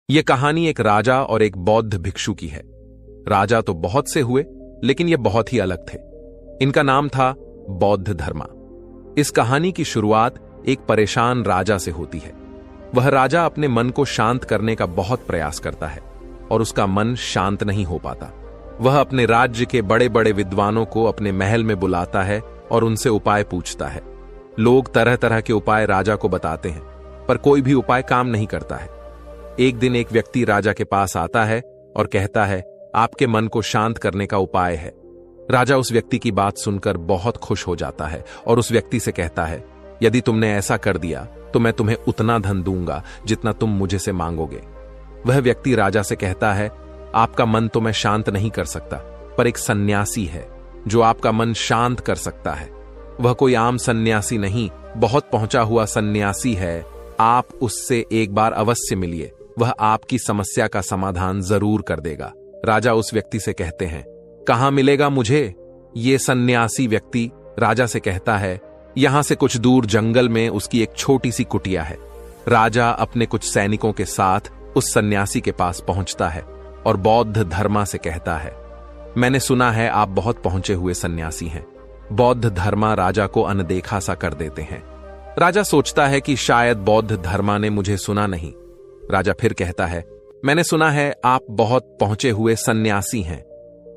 यह कहानी एक राजा और एक बौद्ध भिक्षु की है। राजा तो बहुत से हुए, लेकिन ये बहुत ही अलग थे। इनका नाम था बौद्ध धर्मा। इस कहानी की शुरुआत एक परेशान राजा से होती है। वह राजा अपने मन को शांत करने का बहुत प्रयास करता है और उसका मन शांत नहीं हो पाता। वह अपने राज्य के बड़े बड़े विद्वानों को अपने महल में बुलाता है और उनसे उपाय पूछता है। लोग तरह तरह के उपाय राजा को बताते हैं, पर कोई भी उपाय काम नहीं करता है। एक दिन एक व्यक्ति राजा के पास आता है और कहता है, आपके मन को शांत करने का उपाय है। राजा उस व्यक्ति की बात सुनकर बहुत खुश हो जाता है और उस व्यक्ति से कहता है, यदि तुमने ऐसा कर दिया तो मैं तुम्हें उतना धन दूंगा जितना तुम मुझे से मांगोगे। वह व्यक्ति राजा से कहता है, आपका मन तो मैं शांत नहीं कर सकता, पर एक सन्यासी है जो आपका मन शांत कर सकता है। वह कोई आम सन्यासी नहीं, बहुत पहुंचा हुआ सन्यासी है। आप उससे एक बार अवश्य मिलिए, वह आपकी समस्या का समाधान जरूर कर देगा। राजा उस व्यक्ति से कहते हैं, कहां मिलेगा मुझे? ये सन्यासी व्यक्ति राजा से कहता है, यहां से कुछ दूर जंगल में उसकी एक छोटी सी कुटिया है। राजा अपने कुछ सैनिकों के साथ उस सन्यासी के पास पहुंचता है और बौद्ध धर्मा से कहता है, मैंने सुना है आप बहुत पहुंचे हुए सन्यासी हैं। बौद्ध धर्मा राजा को अनदेखा सा कर देते हैं। राजा सोचता है कि शायद बौद्ध धर्मा ने मुझे सुना नहीं। राजा फिर कहता है, मैंने सुना है आप बहुत पहुंचे हुए सन्यासी हैं,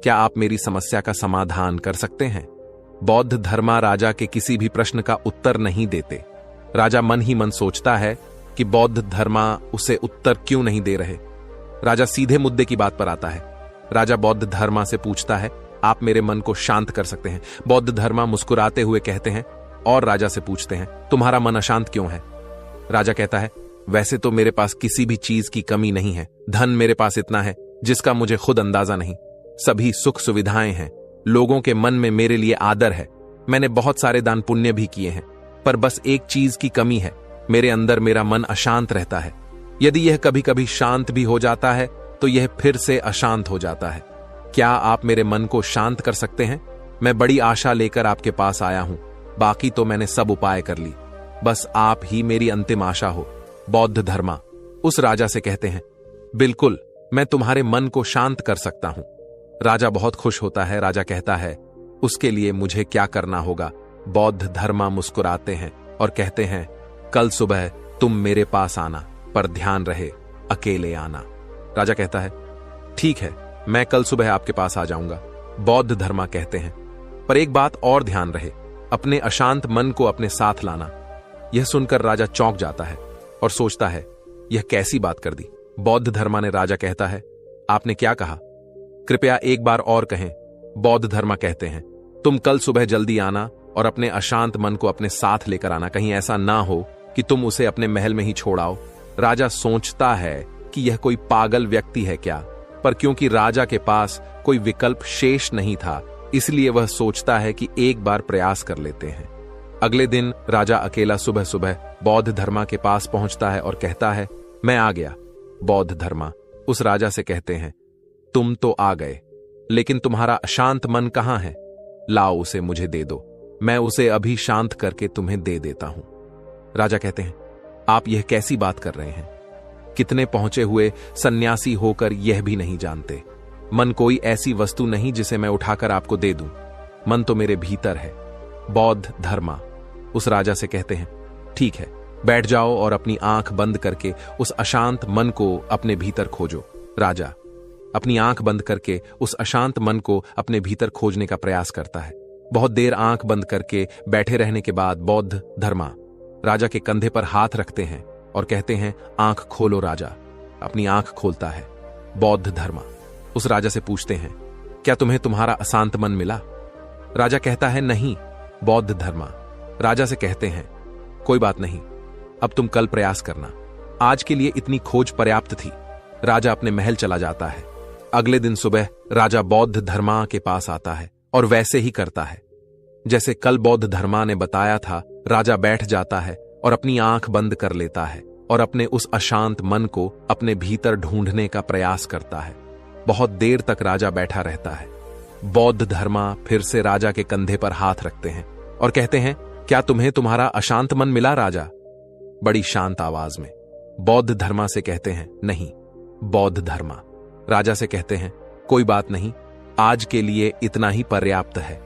क्या आप मेरी समस्या का समाधान कर सकते हैं? बौद्ध धर्मा राजा के किसी भी प्रश्न का उत्तर नहीं देते। राजा मन ही मन सोचता है कि बौद्ध धर्मा उसे उत्तर क्यों नहीं दे रहे। राजा सीधे मुद्दे की बात पर आता है। राजा बौद्ध धर्मा से पूछता है, आप मेरे मन को शांत कर सकते हैं? बौद्ध धर्मा मुस्कुराते हुए कहते हैं, और राजा से पूछते हैं, तुम्हारा मन अशांत क्यों है? राजा कहता है, वैसे तो मेरे पास किसी भी चीज की कमी नहीं है। धन मेरे पास इतना है जिसका मुझे खुद अंदाजा नहीं। सभी सुख सुविधाएं हैं। लोगों के मन में मेरे लिए आदर है। मैंने बहुत सारे दान पुण्य भी किए हैं, पर बस एक चीज की कमी है, मेरे अंदर मेरा मन अशांत रहता है। यदि यह कभी कभी शांत भी हो जाता है तो यह फिर से अशांत हो जाता है। क्या आप मेरे मन को शांत कर सकते हैं? मैं बड़ी आशा लेकर आपके पास आया हूं। बाकी तो मैंने सब उपाय कर ली, बस आप ही मेरी अंतिम आशा हो। बौद्ध धर्मा उस राजा से कहते हैं, बिल्कुल, मैं तुम्हारे मन को शांत कर सकता हूं। राजा बहुत खुश होता है। राजा कहता है, उसके लिए मुझे क्या करना होगा? बौद्ध धर्मा मुस्कुराते हैं और कहते हैं, कल सुबह तुम मेरे पास आना, पर ध्यान रहे अकेले आना। राजा कहता है, ठीक है, मैं कल सुबह आपके पास आ जाऊंगा। बौद्ध धर्मा कहते हैं, पर एक बात और ध्यान रहे, अपने अशांत मन को अपने साथ लाना। यह सुनकर राजा चौंक जाता है और सोचता है, यह कैसी बात कर दी। बौद्ध धर्मा ने राजा कहता है, आपने क्या कहा? कृपया एक बार और कहें। बौद्ध धर्मा कहते हैं, तुम कल सुबह जल्दी आना और अपने अशांत मन को अपने साथ लेकर आना। कहीं ऐसा ना हो कि तुम उसे अपने महल में ही छोड़ आओ। राजा सोचता है कि यह कोई पागल व्यक्ति है क्या, पर क्योंकि राजा के पास कोई विकल्प शेष नहीं था, इसलिए वह सोचता है कि एक बार प्रयास कर लेते हैं। अगले दिन राजा अकेला सुबह सुबह बौद्ध धर्मा के पास पहुंचता है और कहता है, मैं आ गया। बौद्ध धर्मा उस राजा से कहते हैं, तुम तो आ गए, लेकिन तुम्हारा अशांत मन कहां है? लाओ उसे मुझे दे दो, मैं उसे अभी शांत करके तुम्हें दे देता हूं। राजा कहते हैं, आप यह कैसी बात कर रहे हैं? कितने पहुंचे हुए सन्यासी होकर यह भी नहीं जानते। मन कोई ऐसी वस्तु नहीं जिसे मैं उठाकर आपको दे दूं। मन तो मेरे भीतर है। बौद्ध धर्मा उस राजा से कहते हैं, ठीक है, बैठ जाओ और अपनी आंख बंद करके उस अशांत मन को अपने भीतर खोजो। राजा अपनी आंख बंद करके उस अशांत मन को अपने भीतर खोजने का प्रयास करता है। बहुत देर आंख बंद करके बैठे रहने के बाद बौद्ध धर्मा राजा के कंधे पर हाथ रखते हैं और कहते हैं, आंख खोलो। राजा अपनी आंख खोलता है। बौद्ध धर्मा उस राजा से पूछते हैं, क्या तुम्हें तुम्हारा अशांत मन मिला? राजा कहता है, नहीं। बौद्ध धर्मा राजा से कहते हैं, कोई बात नहीं, अब तुम कल प्रयास करना, आज के लिए इतनी खोज पर्याप्त थी। राजा अपने महल चला जाता है। अगले दिन सुबह राजा बौद्ध धर्मा के पास आता है और वैसे ही करता है जैसे कल बौद्ध धर्मा ने बताया था। राजा बैठ जाता है और अपनी आंख बंद कर लेता है और अपने उस अशांत मन को अपने भीतर ढूंढने का प्रयास करता है। बहुत देर तक राजा बैठा रहता है। बौद्ध धर्मा फिर से राजा के कंधे पर हाथ रखते हैं और कहते हैं, क्या तुम्हें तुम्हारा अशांत मन मिला? राजा बड़ी शांत आवाज में बौद्ध धर्मा से कहते हैं, नहीं। बौद्ध धर्मा राजा से कहते हैं, कोई बात नहीं, आज के लिए इतना ही पर्याप्त है,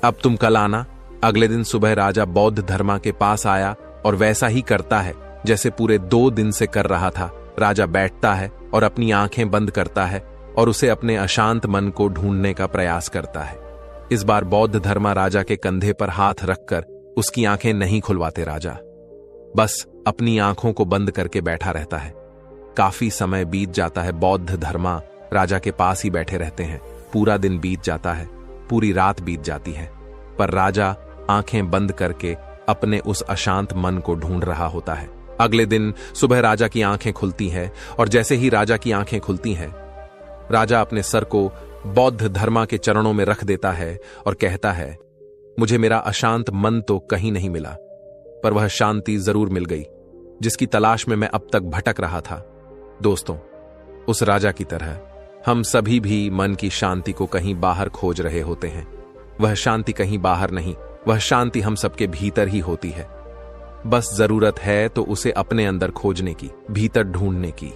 अब तुम कल आना। अगले दिन सुबह राजा बौद्ध धर्मा के पास आया और वैसा ही करता है जैसे पूरे 2 दिन से कर रहा था। राजा बैठता है और अपनी आंखें बंद करता है और उसे अपने अशांत मन को ढूंढने का प्रयास करता है। इस बार बौद्ध धर्मा राजा के कंधे पर हाथ रखकर उसकी आंखें नहीं खुलवाते। राजा बस अपनी आंखों को बंद करके बैठा रहता है। काफी समय बीत जाता है। बौद्ध धर्मा राजा के पास ही बैठे रहते हैं। पूरा दिन बीत जाता है, पूरी रात बीत जाती है, पर राजा आंखें बंद करके अपने उस अशांत मन को ढूंढ रहा होता है। अगले दिन सुबह राजा की आंखें खुलती हैं और जैसे ही राजा की आंखें खुलती हैं, राजा अपने सर को बौद्ध धर्मा के चरणों में रख देता है और कहता है, मुझे मेरा अशांत मन तो कहीं नहीं मिला, पर वह शांति जरूर मिल गई जिसकी तलाश में मैं अब तक भटक रहा था। दोस्तों, उस राजा की तरह हम सभी भी मन की शांति को कहीं बाहर खोज रहे होते हैं। वह शांति कहीं बाहर नहीं, वह शांति हम सबके भीतर ही होती है। बस जरूरत है तो उसे अपने अंदर खोजने की, भीतर ढूंढने की।